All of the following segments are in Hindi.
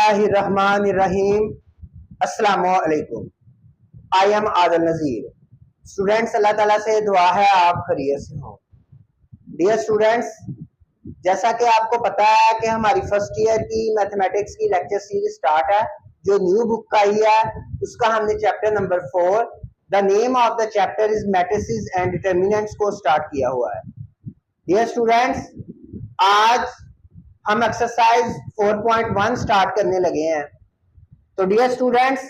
बिस्मिल्लाहिर्रहमानिर्रहीम। अस्सलामुअलैकुम। I am Adil Nazir. Students, Allah ताला से दुआ है आप खैरियत से हो। डियर स्टूडेंट्स, जैसा कि आपको पता है कि हमारी फर्स्ट ईयर की मैथमेटिक्स की लेक्चर सीरीज स्टार्ट है, जो न्यू बुक आई है उसका हमने chapter number 4 the name of the chapter is matrices and determinants को स्टार्ट किया हुआ है। डियर स्टूडेंट्स, आज हम एक्सरसाइज 4.1 स्टार्ट करने लगे हैं। तो डियर स्टूडेंट्स,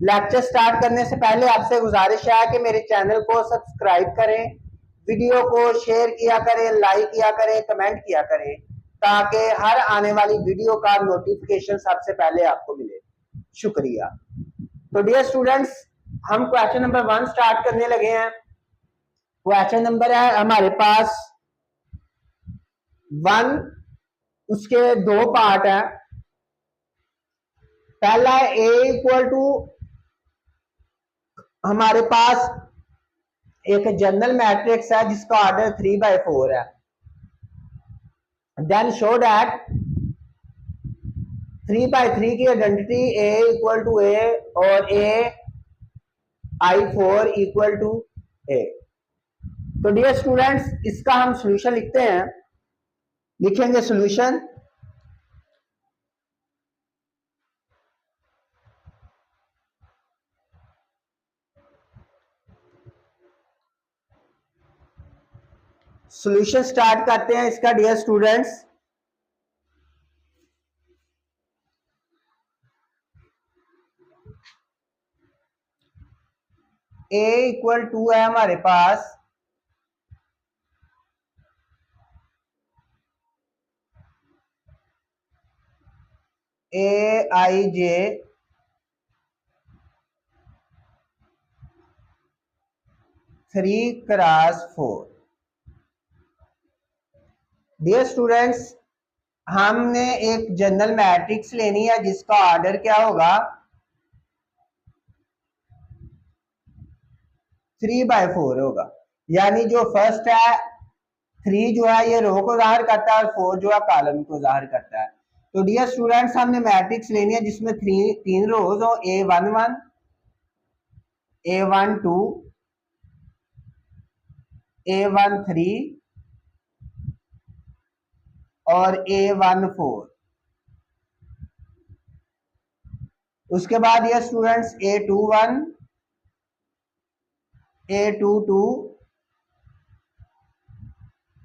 लेक्चर स्टार्ट करने से पहले आपसे गुजारिश है कि मेरे चैनल को सब्सक्राइब करें, वीडियो को शेयर किया करें, लाइक किया करें, कमेंट किया करें, ताकि हर आने वाली वीडियो का नोटिफिकेशन सबसे पहले आपको मिले। शुक्रिया। तो डियर स्टूडेंट्स, हम क्वेश्चन नंबर 1 स्टार्ट करने लगे हैं। क्वेश्चन नंबर है हमारे पास 1, उसके 2 पार्ट है। पहला है a इक्वल टू, हमारे पास एक जनरल मैट्रिक्स है जिसका ऑर्डर 3/4 है। देन शो दैट 3/3 की identity a equal to a और a I4 equal to a। तो डियर स्टूडेंट्स, इसका हम सॉल्यूशन लिखते हैं। लिखेंगे सॉल्यूशन। सॉल्यूशन स्टार्ट करते हैं इसका। Dear students, a equal to है हमारे पास aij 3x4। डियर स्टूडेंट्स, हमने एक जनरल मैट्रिक्स लेनी है जिसका ऑर्डर क्या होगा 3/4 होगा। यानी जो फर्स्ट है 3 जो है ये रो को जाहिर करता है और 4 जो है कॉलम को जाहिर करता है। तो डियर स्टूडेंट्स, हमने मैट्रिक्स लेनी है जिसमें 3 रोज हो, A11, A12, A13 और A14। उसके बाद ये students A21, A22,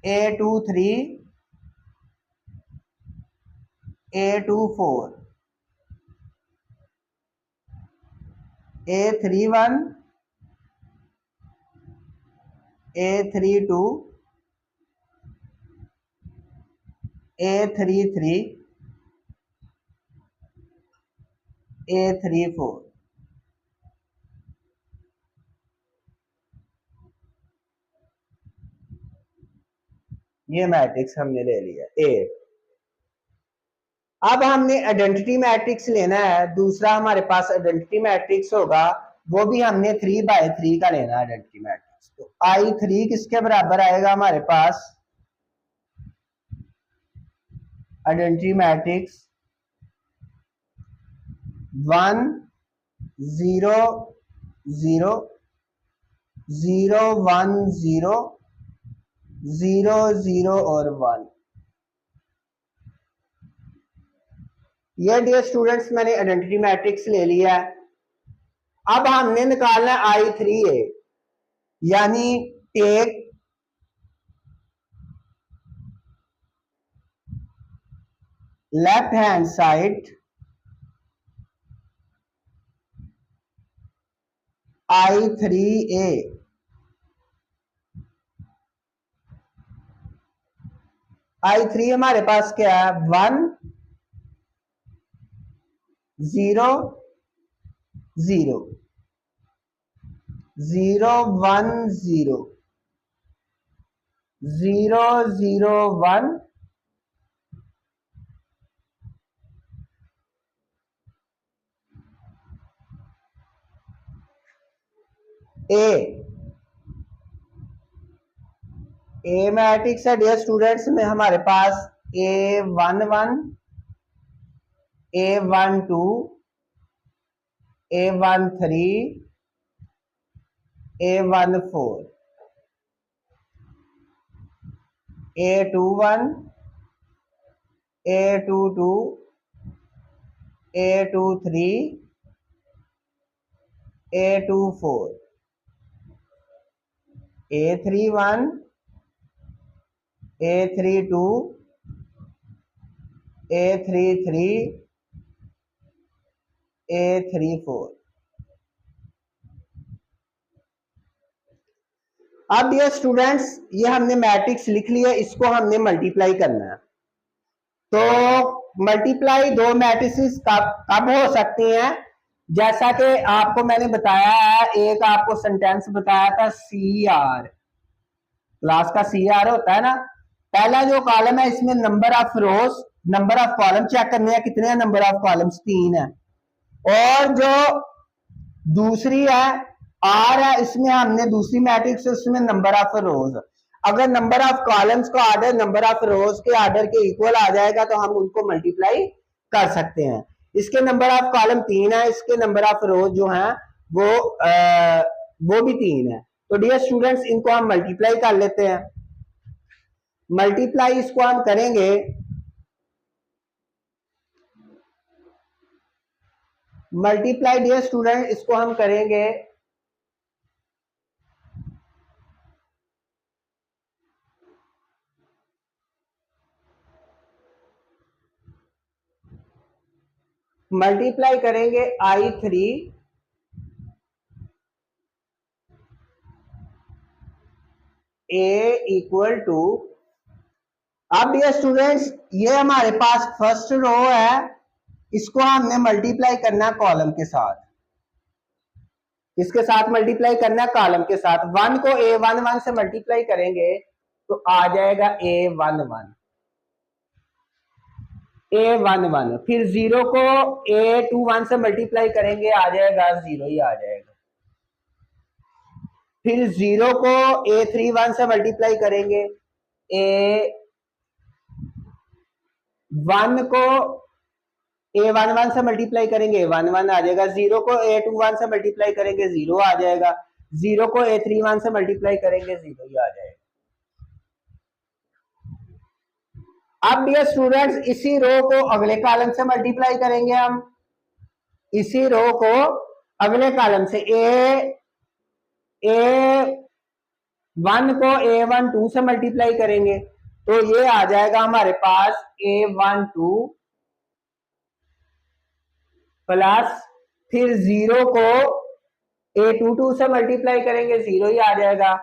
A23, A24, A31, A32, A33, A34। ये मैट्रिक्स हमने ले लिया ए। अब हमने आइडेंटिटी मैट्रिक्स लेना है। दूसरा हमारे पास आइडेंटिटी मैट्रिक्स होगा, वो भी हमने 3/3 का लेना है आइडेंटिटी मैट्रिक्स। तो I3 किसके बराबर आएगा हमारे पास आइडेंटिटी मैट्रिक्स 1 0 0 0 1 0 0 0 और 1। ये डियर स्टूडेंट्स मैंने आइडेंटिटी मैट्रिक्स ले लिया है। अब हमने निकालना है I3A, यानी take left hand side I3A। I3 हमारे पास क्या है 1 0 0 0 1 0 0 0 1 ए मैट्रिक्स है डियर स्टूडेंट्स में हमारे पास A11, A12 A13 A14 A21 A22 A23 A24 A31 A32 A33 A34। अब ये स्टूडेंट्स, ये हमने मैट्रिक्स लिख लिया, इसको हमने मल्टीप्लाई करना है। तो मल्टीप्लाई दो मैट्रिसेस कब हो सकती हैं? जैसा कि आपको मैंने बताया है, एक आपको सेंटेंस बताया था CR, क्लास का CR होता है ना। पहला जो कॉलम है इसमें number of rows, number of column check करने हैं, कितने हैं नंबर ऑफ कॉलम्स? 3 है। और जो दूसरी है R है, इसमें हमने दूसरी मैट्रिक्स, उसमें नंबर ऑफ रोज। अगर नंबर ऑफ कॉलम्स का ऑर्डर नंबर ऑफ रोज के ऑर्डर के इक्वल आ जाएगा तो हम उनको मल्टीप्लाई कर सकते हैं। इसके नंबर ऑफ कॉलम 3 है, इसके नंबर ऑफ रोज जो है वो भी 3 है। तो डियर स्टूडेंट्स, इनको हम मल्टीप्लाई कर लेते हैं। मल्टीप्लाई इसको हम करेंगे, मल्टीप्लाई डियर स्टूडेंट इसको हम करेंगे मल्टीप्लाई करेंगे I3 A इक्वल टू, अब डियर स्टूडेंट्स ये हमारे पास फर्स्ट रो है, इसको हमने मल्टीप्लाई करना है कॉलम के साथ। इसके साथ मल्टीप्लाई करना है कॉलम के साथ। 1 को A11 से मल्टीप्लाई करेंगे तो आ जाएगा A11 A11। फिर 0 को A21 से मल्टीप्लाई करेंगे, आ जाएगा 0 ही आ जाएगा। फिर 0 को A31 से मल्टीप्लाई करेंगे, A1 को A11 से मल्टीप्लाई करेंगे, A11 आ जाएगा। 0 को A21 से मल्टीप्लाई करेंगे, 0 आ जाएगा। 0 को A31 से मल्टीप्लाई करेंगे, 0 ही आ जाएगा। अब डियर स्टूडेंट्स, इसी रो को अगले कॉलम से मल्टीप्लाई करेंगे हम। इसी रो को अगले कॉलम से A1 को A12 से मल्टीप्लाई करेंगे तो ये आ जाएगा हमारे पास A12 प्लस, फिर 0 को A22 से मल्टीप्लाई करेंगे, 0 ही आ जाएगा।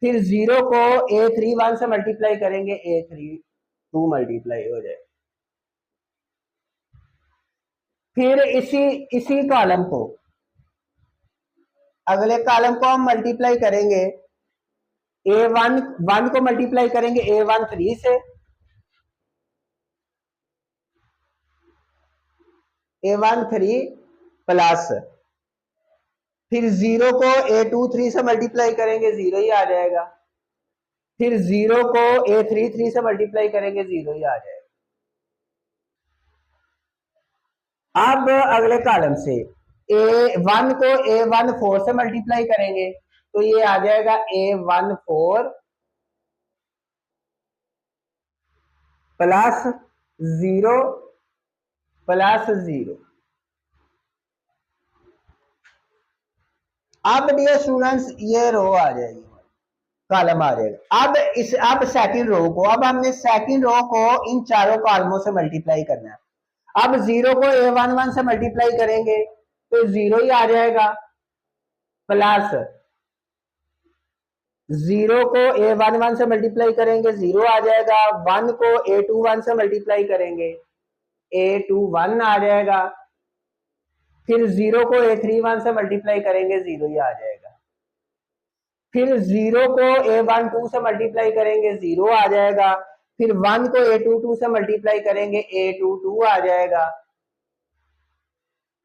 फिर 0 को A31 से मल्टीप्लाई करेंगे, A32 मल्टीप्लाई हो जाएगा। फिर इसी कॉलम को, अगले कॉलम को हम मल्टीप्लाई करेंगे, A1 को मल्टीप्लाई करेंगे A13 से, A13 प्लस, फिर 0 को A23 से मल्टीप्लाई करेंगे, 0 ही आ जाएगा। फिर 0 को A33 से मल्टीप्लाई करेंगे, 0 ही आ जाएगा। अब अगले कॉलम से A1 को A14 से मल्टीप्लाई करेंगे तो ये आ जाएगा A14 प्लस 0 प्लस 0। अब डियर स्टूडेंट्स ये रो आ जाएगी, कॉलम आ जाएगा। अब सेकंड रो को, अब हमने सेकंड रो को इन चारों कॉलमों से मल्टीप्लाई करना है। अब 0 को A11 से मल्टीप्लाई करेंगे तो 0 ही आ जाएगा, प्लस 0 को A11 से मल्टीप्लाई करेंगे, 0 आ जाएगा। 1 को A21 से मल्टीप्लाई करेंगे, A21 आ जाएगा। फिर 0 को A31 से मल्टीप्लाई करेंगे, 0 ही आ जाएगा। फिर 0 को A12 से मल्टीप्लाई करेंगे, 0 आ जाएगा। फिर 1 को A22 से मल्टीप्लाई करेंगे, A22 आ जाएगा,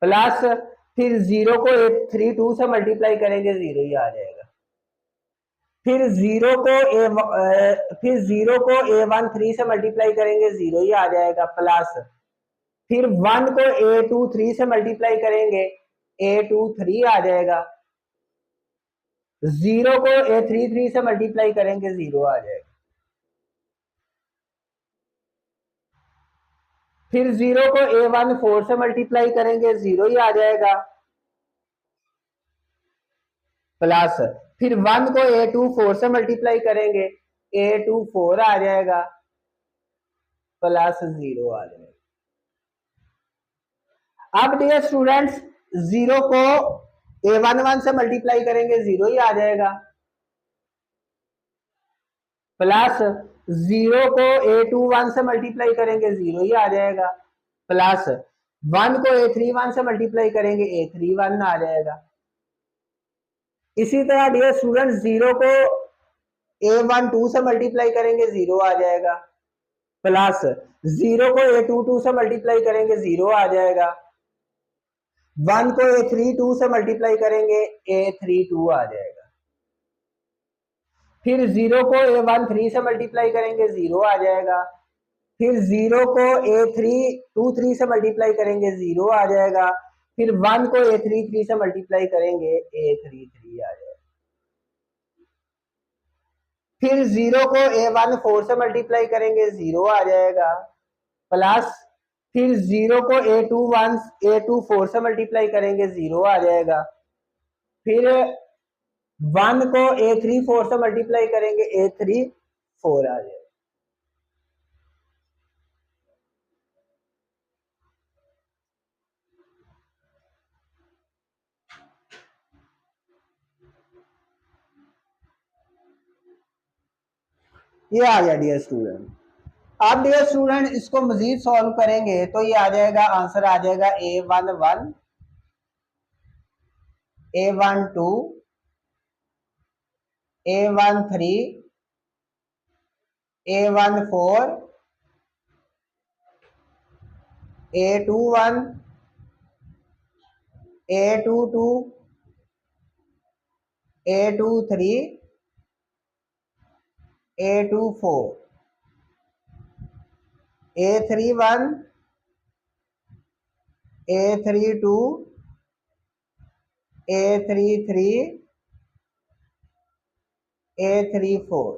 प्लस फिर 0 को A32 से मल्टीप्लाई करेंगे, 0 ही आ जाएगा। फिर 0 को A13 से मल्टीप्लाई करेंगे, 0 ही आ जाएगा, प्लस फिर 1 को A23 से मल्टीप्लाई करेंगे A23 आ जाएगा, 0 को A33 से मल्टीप्लाई करेंगे 0 आ जाएगा, फिर 0 को A14 से मल्टीप्लाई करेंगे 0 ही आ जाएगा, प्लस फिर 1 को A24 से मल्टीप्लाई करेंगे A24 आ जाएगा, प्लस 0 आ जाएगा। अब डियर स्टूडेंट्स 0 को A11 से मल्टीप्लाई करेंगे 0 ही आ जाएगा, प्लस 0 को A21 से मल्टीप्लाई करेंगे 0 ही आ जाएगा, प्लस 1 को A31 से मल्टीप्लाई करेंगे A31 आ जाएगा। इसी तरह डियर स्टूडेंट 0 को A12 से मल्टीप्लाई करेंगे 0 आ जाएगा, प्लस 0 को A22 से मल्टीप्लाई करेंगे 0 आ जाएगा, 1 को A32 से मल्टीप्लाई करेंगे A32 आ जाएगा, फिर 0 को A13 से मल्टीप्लाई करेंगे 0 आ जाएगा, फिर 0 को A323 से मल्टीप्लाई करेंगे 0 आ जाएगा, फिर 1 को A33 से मल्टीप्लाई करेंगे A33 आ जाएगा, फिर 0 को A14 से मल्टीप्लाई करेंगे 0 आ जाएगा, प्लस फिर 0 को A24 से मल्टीप्लाई करेंगे 0 आ जाएगा, फिर 1 को A34 से मल्टीप्लाई करेंगे A34 आ जाएगा। ये आ गया डियर स्टूडेंट। अब डियर स्टूडेंट इसको मजीद सॉल्व करेंगे तो ये आ जाएगा, आंसर आ जाएगा A11, A12, A13, A14, A21, A22, A23, A24, A31, A32, A33, A34।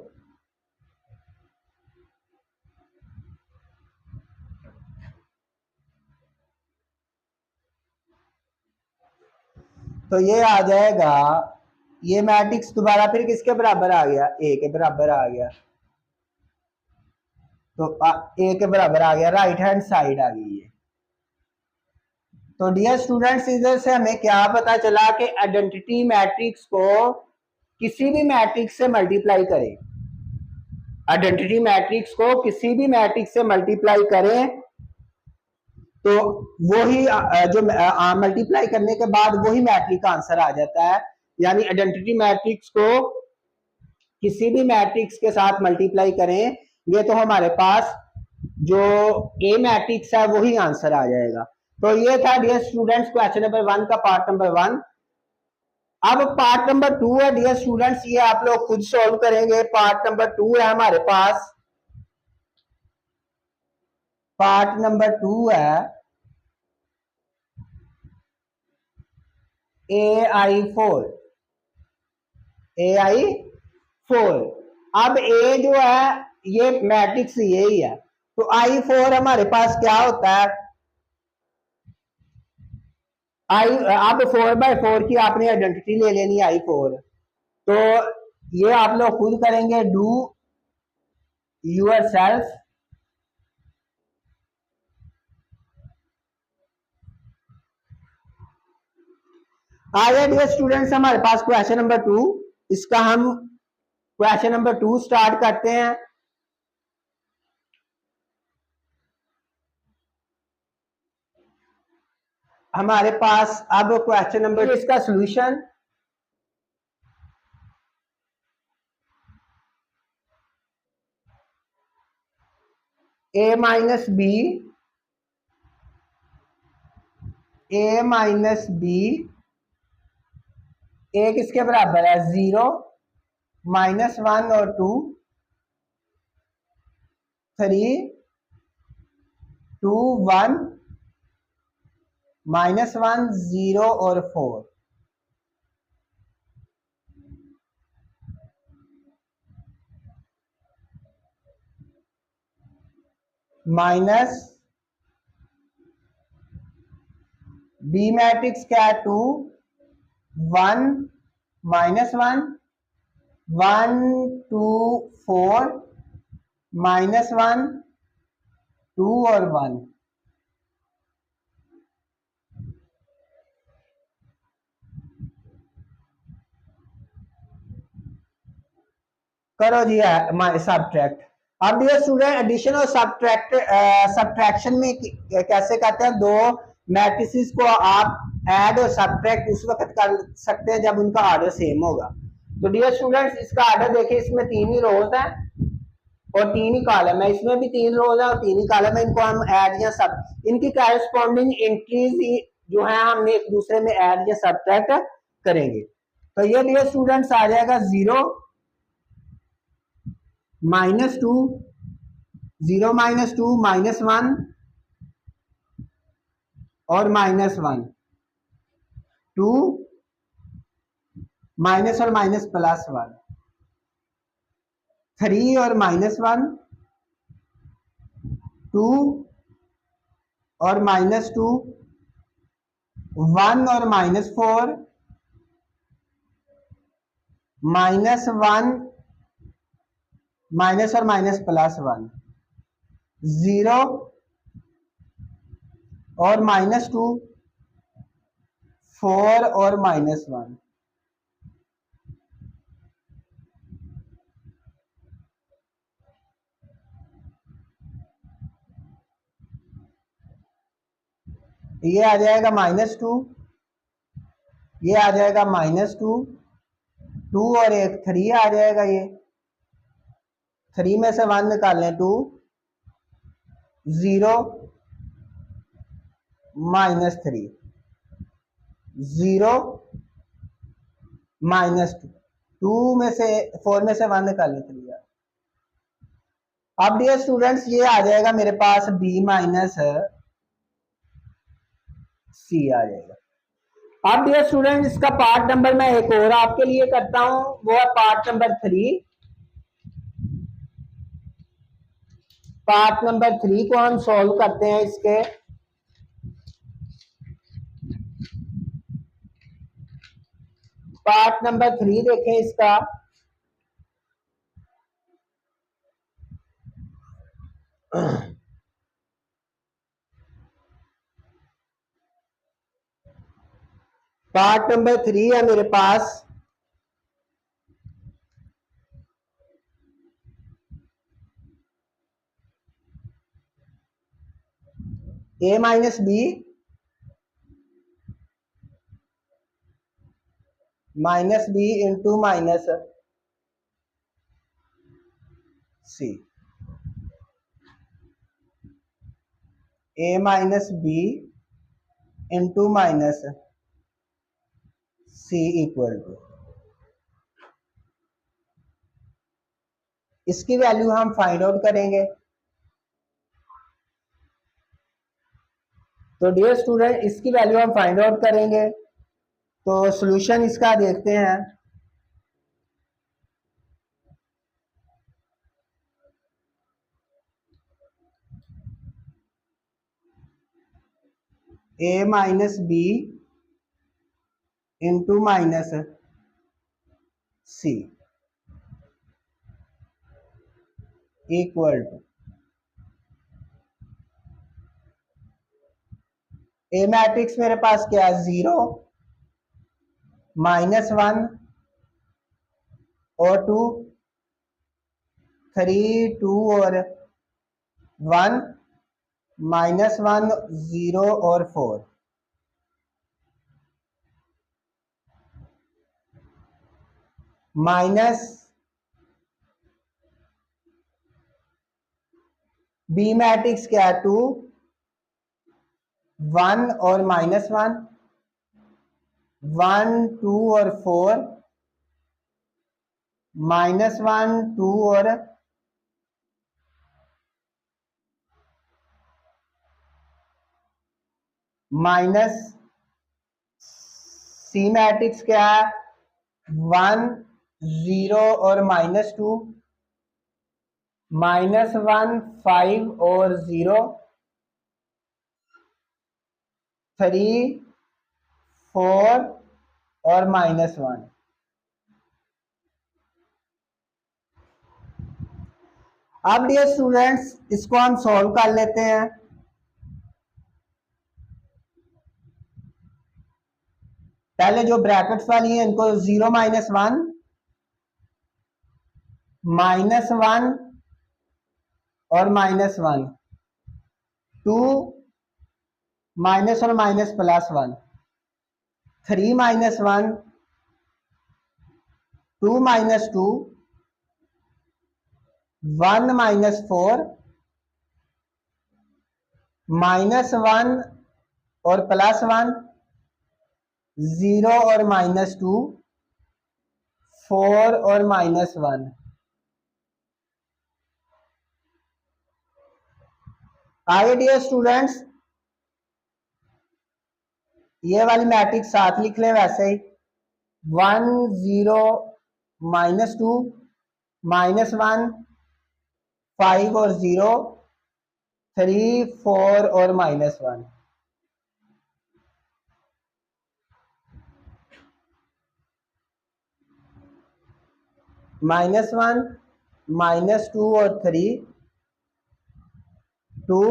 तो ये आ जाएगा, ये मैट्रिक्स दोबारा फिर किसके बराबर आ गया, ए के बराबर आ गया, तो ए के बराबर आ गया, राइट हैंड साइड आ गई है। तो डियर स्टूडेंट्स इधर से हमें क्या पता चला कि आइडेंटिटी मैट्रिक्स को किसी भी मैट्रिक्स से मल्टीप्लाई करें, आइडेंटिटी मैट्रिक्स को किसी भी मैट्रिक्स से मल्टीप्लाई करें तो वही जो मल्टीप्लाई करने के बाद वही मैट्रिक्स का आंसर आ जाता है। यानी आइडेंटिटी मैट्रिक्स को किसी भी मैट्रिक्स के साथ मल्टीप्लाई करें ये तो हमारे पास जो ए मैट्रिक्स है वही आंसर आ जाएगा। तो ये था डियर स्टूडेंट्स क्वेश्चन नंबर 1 का पार्ट नंबर 1। अब पार्ट नंबर 2 है डियर स्टूडेंट्स, ये आप लोग खुद सॉल्व करेंगे। पार्ट नंबर 2 है हमारे पास, पार्ट नंबर 2 है AI4, AI4। अब ए जो है ये मैट्रिक्स यही है, तो I4 हमारे पास क्या होता है, अब 4/4 की आपने आइडेंटिटी ले लेनी I4। तो ये आप लोग खुद करेंगे, डू यूर सेल्फ। आगे डियर स्टूडेंट्स हमारे पास क्वेश्चन नंबर 2, इसका हम क्वेश्चन नंबर 2 स्टार्ट करते हैं। हमारे पास अब क्वेश्चन नंबर, इसका solution a minus B, a minus B, A किसके बराबर है 0, -1 और 2, 3, 2, 1 -1 0 और 4, माइनस बी मैट्रिक्स क्या है 2 1 -1 1 2 4 -1 2 और 1। करो जी सब्ट्रैक्ट। अब डियर स्टूडेंट एडिशन और सब्ट्रैक्शन में कैसे करते हैं, दो मैट्रिसेस को आप ऐड और सब्ट्रैक्ट उस वक्त कर सकते हैं जब उनका ऑर्डर सेम होगा। तो डियर स्टूडेंट्स इसका ऑर्डर देखिए, इसमें 3 ही रोज है और 3 ही कॉलम है, इसमें भी 3 रोज है और 3 ही कॉलम है। इनको हम ऐड या सब, इनकी कॉरेस्पॉन्डिंग एंट्रीज जो है हम एक दूसरे में ऐड या सब्ट्रैक्ट करेंगे। तो ये डियर स्टूडेंट्स आ जाएगा 0 -2 0 -2 -1 और -1 2 माइनस और माइनस +1 3 और -1 2 और -2 1 और -4 -1 माइनस और माइनस +1 0 और -2 4 और -1। ये आ जाएगा -2, ये आ जाएगा -2 2 और एक 3 आ जाएगा। ये 3 में से 1 निकाल लें 2 0 -3 0 -2 2 में से 4 में से 1 निकाल लें 3। अब डियर स्टूडेंट्स ये आ जाएगा मेरे पास b - c आ जाएगा। अब डियर स्टूडेंट इसका पार्ट नंबर मैं एक और आपके लिए करता हूं, वो है पार्ट नंबर 3। पार्ट नंबर 3 को हम सॉल्व करते हैं। इसके पार्ट नंबर 3 देखें इसका, पार्ट नंबर 3 है मेरे पास a - b -b into -c, a - b into -c equal to, इसकी वैल्यू हम फाइंड आउट करेंगे। तो डियर स्टूडेंट इसकी वैल्यू हम फाइंड आउट करेंगे। तो सॉल्यूशन इसका देखते हैं। a - b into -c equal to, a matrix मेरे पास क्या है 0 -1 और 2 3 2 और 1 -1 0 और 4 माइनस बी मैट्रिक्स क्या है 2 1 और -1 1 2 और 4 -1 2 और माइनस सी मैट्रिक्स क्या है, 1 0 और -2, -1 5 और 0, 3 4 और -1। अब डियर स्टूडेंट्स इसको हम सॉल्व कर लेते हैं। पहले जो ब्रैकेट्स वाली है इनको 0 -1 -1 और -1, 2 माइनस और माइनस +1, 3 -1, 2 -2, 1 -4, -1 और +1, 0 और -2, 4 और -1। आगे डियर स्टूडेंट्स ये वाली मैट्रिक्स साथ लिख लें वैसे ही, 1 0 -2 -1 5 और 0, 3 4 और -1। -1 -2 और 3, 2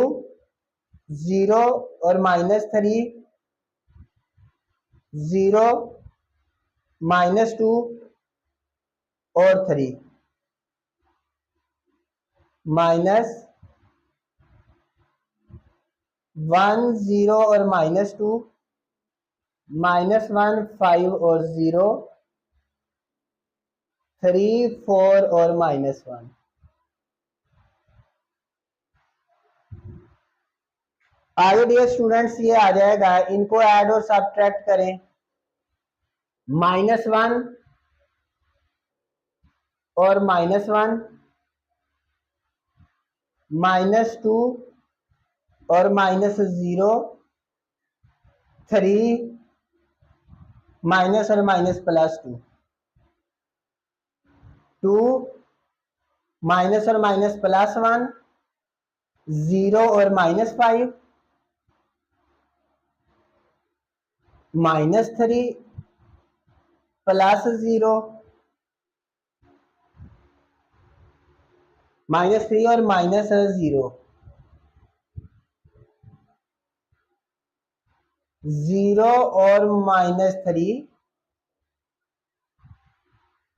0 और -3, 0 -2 और 3, -1 0 और -2, -1 5 और 0, 3 4 और -1। आगे डियर स्टूडेंट्स ये आ जाएगा, इनको ऐड और सब्ट्रैक्ट करें, -1 और -1, -2 और -0, 3 माइनस और माइनस +2, 2 माइनस और माइनस +1, 0 और -5, -3 +0, -3 और -0, 0 और -3,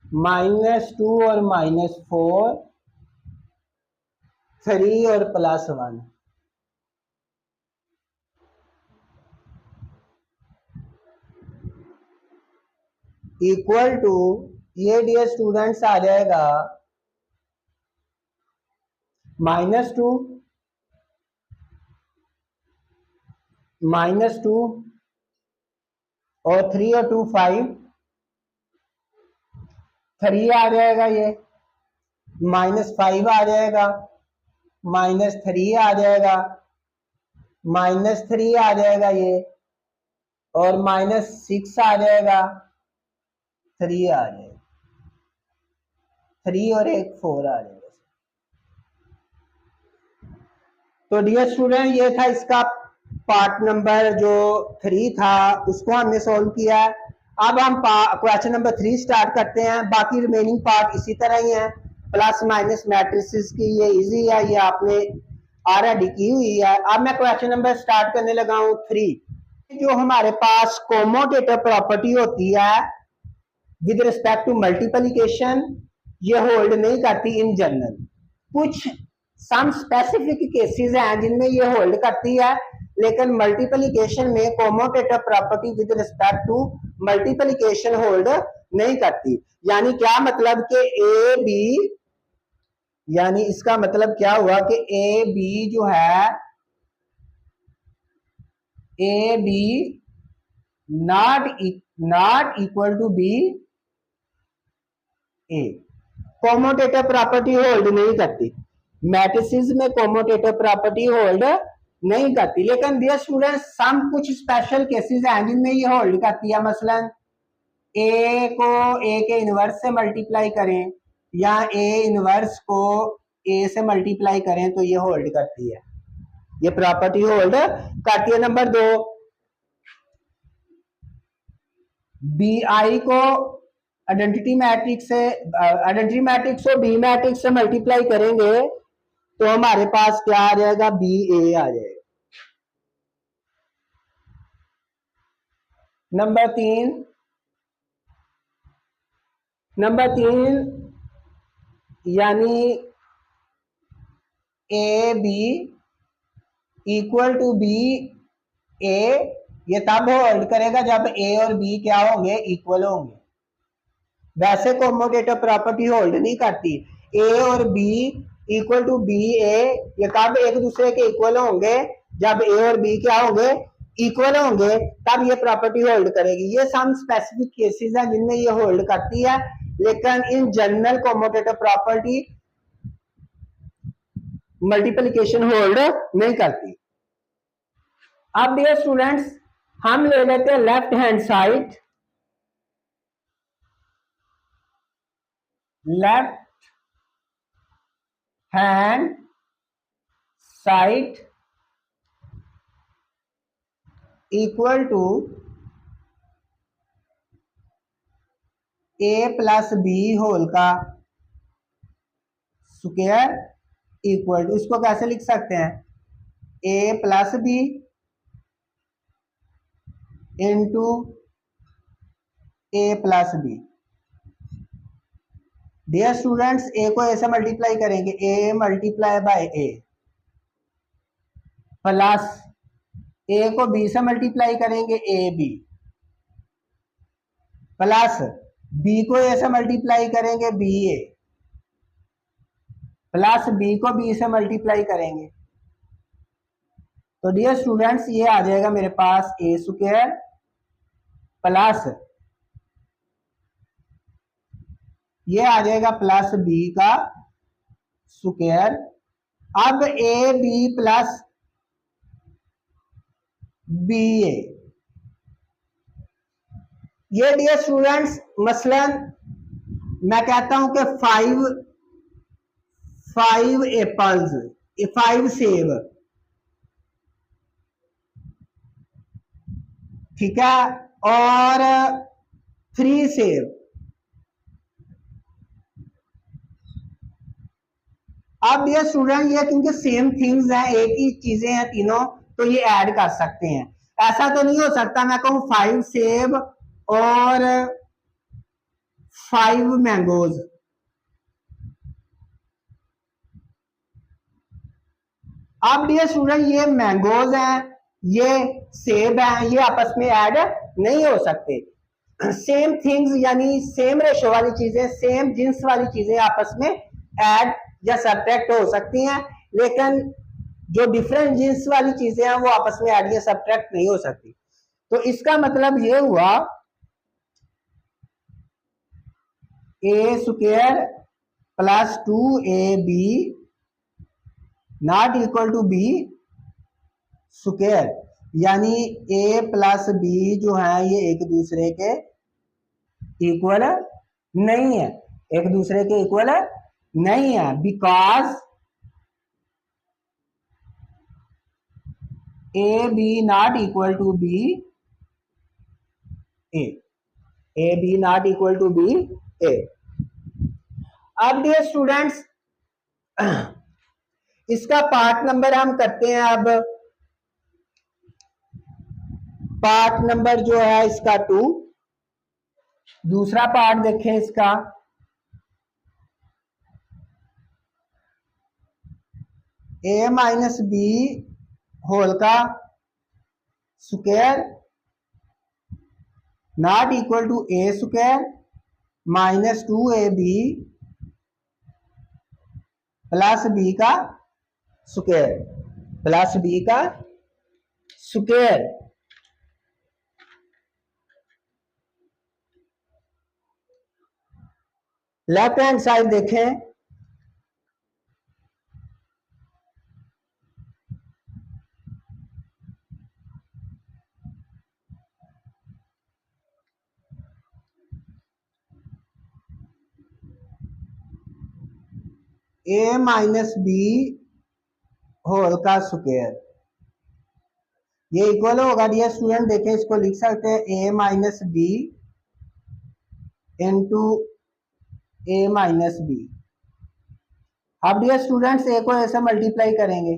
-2 और -4, 3 और +1। इक्वल टू ये डियर स्टूडेंट्स आ जाएगा -2 और 3 और 2 5, 3 आ जाएगा, ये -5 आ जाएगा, -3 आ जाएगा, -3 आ जाएगा ये, और -6 आ जाएगा, 3 आ जाएगा, 3 और 1 4 आ जाएगा। तो डियर स्टूडेंट ये था इसका पार्ट नंबर जो 3 था, उसको हमने सॉल्व किया है। अब हम क्वेश्चन नंबर 3 स्टार्ट करते हैं। बाकी रिमेनिंग पार्ट इसी तरह ही है, प्लस माइनस मैट्रिसेस की ये इजी है, ये आपने ऑलरेडी की हुई है। अब मैं क्वेश्चन नंबर स्टार्ट करने लगा हूँ 3। जो हमारे पास कोमोटेटिव प्रॉपर्टी होती है विद रिस्पेक्ट टू मल्टीप्लिकेशन, ये होल्ड नहीं करती इन जनरल। कुछ सम स्पेसिफिक केसेस हैं जिनमें ये होल्ड करती है, लेकिन मल्टीप्लिकेशन में commutative property with respect to multiplication hold नहीं करती। यानी क्या मतलब कि ए बी, यानी इसका मतलब क्या हुआ कि ए बी जो है, A B not equal to B A, commutative property hold नहीं करती। मैट्रिसेस में कोमोटेटिव प्रॉपर्टी होल्ड नहीं करती। लेकिन डियर स्टूडेंट सम कुछ स्पेशल केसेस हैं जिनमें ये होल्ड करती है। मसलन ए को ए के इनवर्स से मल्टीप्लाई करें या ए इनवर्स को ए से मल्टीप्लाई करें तो ये होल्ड करती है, ये प्रॉपर्टी होल्ड करती है। नंबर 2, बी आई को आइडेंटिटी मैट्रिक्स को बी मैट्रिक्स से मल्टीप्लाई करेंगे तो हमारे पास क्या आ जाएगा, बी ए आ जाएगा। नंबर तीन यानी A B equal to B A, ये तब होल्ड करेगा जब ए और बी क्या होंगे, इक्वल होंगे। वैसे कोमोटेटिव प्रॉपर्टी होल्ड नहीं करती। ए और B equal to B A, ये कब एक दूसरे के इक्वल होंगे, जब ए और बी क्या होंगे, इक्वल होंगे, तब ये प्रॉपर्टी होल्ड करेगी। ये सम स्पेसिफिक केसेस हैं जिनमें ये होल्ड करती है, लेकिन in general commutative property multiplication hold नहीं करती। अब डियर स्टूडेंट्स हम ले लेते हैं left hand side, left hand side equal to A plus B whole का स्क्वायर इक्वल टू, इसको कैसे लिख सकते हैं, A plus B into A plus B. Dear students A को ए से मल्टीप्लाई करेंगे, A multiply by A, plus A को बी से मल्टीप्लाई करेंगे, ए बी, प्लस बी को ए से मल्टीप्लाई करेंगे, बी ए, प्लस बी को बी से मल्टीप्लाई करेंगे। तो डियर स्टूडेंट्स ये आ जाएगा मेरे पास ए स्क्वायर प्लस ये आ जाएगा प्लस बी का स्क्वायर। अब ए बी प्लस बी ए, ये डियर स्टूडेंट्स मसलन मैं कहता हूं कि 5 एप्पल्स, 5 सेब, ठीक है, और 3 सेब। अब ये स्टूडेंट ये क्योंकि सेम थिंग्स हैं, एक ही चीजें हैं तीनों, तो ये ऐड कर सकते हैं। ऐसा तो नहीं हो सकता मैं कहूं 5 सेब और 5 मैंगोज। अब डियर स्टूडेंट ये मैंगोज हैं, ये सेब हैं, ये आपस में ऐड नहीं हो सकते। सेम थिंग्स यानी सेम रेशो वाली चीजें, सेम जिन्स वाली चीजें आपस में ऐड या सब्ट्रैक्ट हो सकती हैं, लेकिन जो डिफरेंट जिन्स वाली चीजें हैं वो आपस में ऐड या सब्ट्रैक्ट नहीं हो सकती। तो इसका मतलब ये हुआ A square plus 2ab not equal to B square, यानी ए प्लस बी जो है ये एक दूसरे के इक्वल नहीं है, एक दूसरे के इक्वल नहीं है, because A B not equal to B A B not equal to B A. अब डियर स्टूडेंट्स इसका पार्ट नंबर हम करते हैं। अब पार्ट नंबर जो है इसका 2, दूसरा पार्ट देखें इसका, ए माइनस बी होल का square not equal to A square minus 2ab plus B का स्क्वायर, प्लस बी का स्क्वायर। लेफ्ट हैंड साइड देखें, ए माइनस बी होल का स्क्वायर, ये इक्वल होगा डियर स्टूडेंट, देखें इसको लिख सकते हैं A minus B into A minus B. अब डियर स्टूडेंट्स ए को ए से मल्टीप्लाई करेंगे,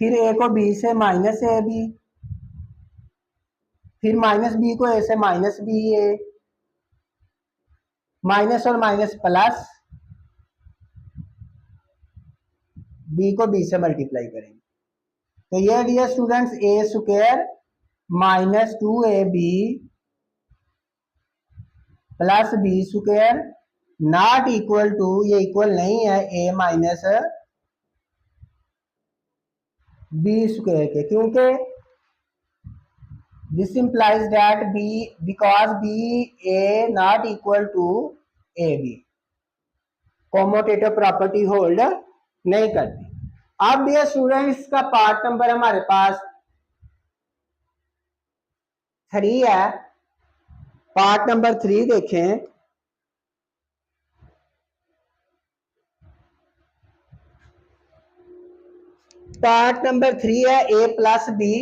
फिर ए को बी से माइनस ए बी, फिर माइनस बी को ए से माइनस बी ए, माइनस और माइनस प्लस, बी को बी से मल्टीप्लाई करेंगे। तो ये dear students A square minus 2ab plus B square not equal to, ये इक्वल नहीं है ए माइनस बी स्क्वायर के, क्योंकि this implies that B because B A not equal to A B, commutative property hold नहीं करती। अब डियर स्टूडेंट्स का पार्ट नंबर हमारे पास 3 है। पार्ट नंबर 3 देखें, पार्ट नंबर 3 है A plus B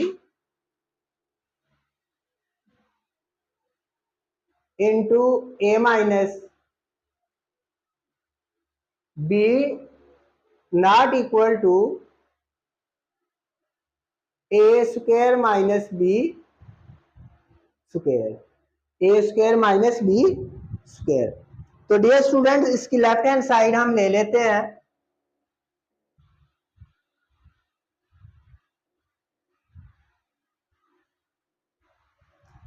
into A minus B not equal to A square minus B square, A square minus B square. तो डियर स्टूडेंट इसकी लेफ्ट हैंड साइड हम ले लेते हैं,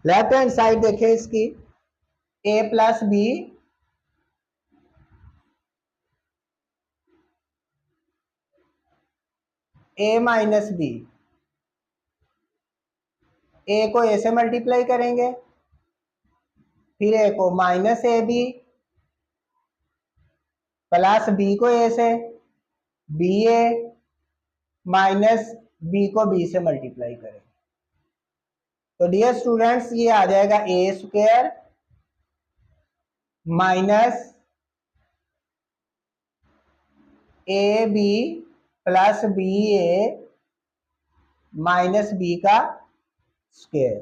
लेफ्ट हैंड साइड देखें इसकी A plus B A minus B, A को ए से मल्टीप्लाई करेंगे, फिर ए को minus A B plus B को ए से बी ए माइनस बी को बी से मल्टीप्लाई करेंगे। तो डियर स्टूडेंट्स ये आ जाएगा A square minus A B plus B A minus B का स्क्वायर।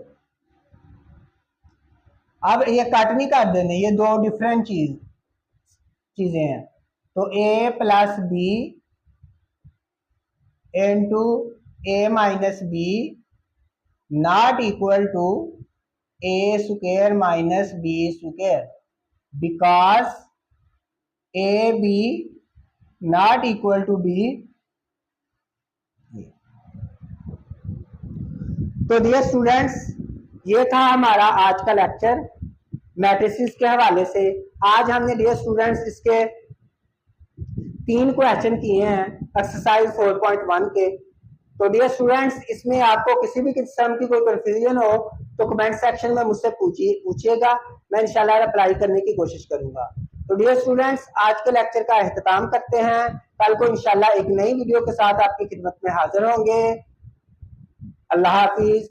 अब ये कट नहीं कर देने, ये दो डिफरेंट चीजें हैं। तो A plus B into A minus B not equal to A square minus B square, because A B not equal to B. तो डियर स्टूडेंट्स ये था हमारा आज का लेक्चर मैट्रिसेस के हवाले से। आज हमने डियर स्टूडेंट्स इसके 3 क्वेश्चन किए हैं एक्सरसाइज 4.1 के। तो डियर स्टूडेंट्स इसमें आपको किसी भी किस्म की कोई कंफ्यूजन हो तो कमेंट सेक्शन में मुझसे पूछिएगा, मैं इंशाल्लाह रिप्लाई करने की कोशिश करूंगा। तो डियर स्टूडेंट्स आज के लेक्चर का अख्ताम करते हैं, कल को इंशाल्लाह एक नई वीडियो के साथ आपकी खिदमत में हाजिर होंगे। अल्लाह हाफिज।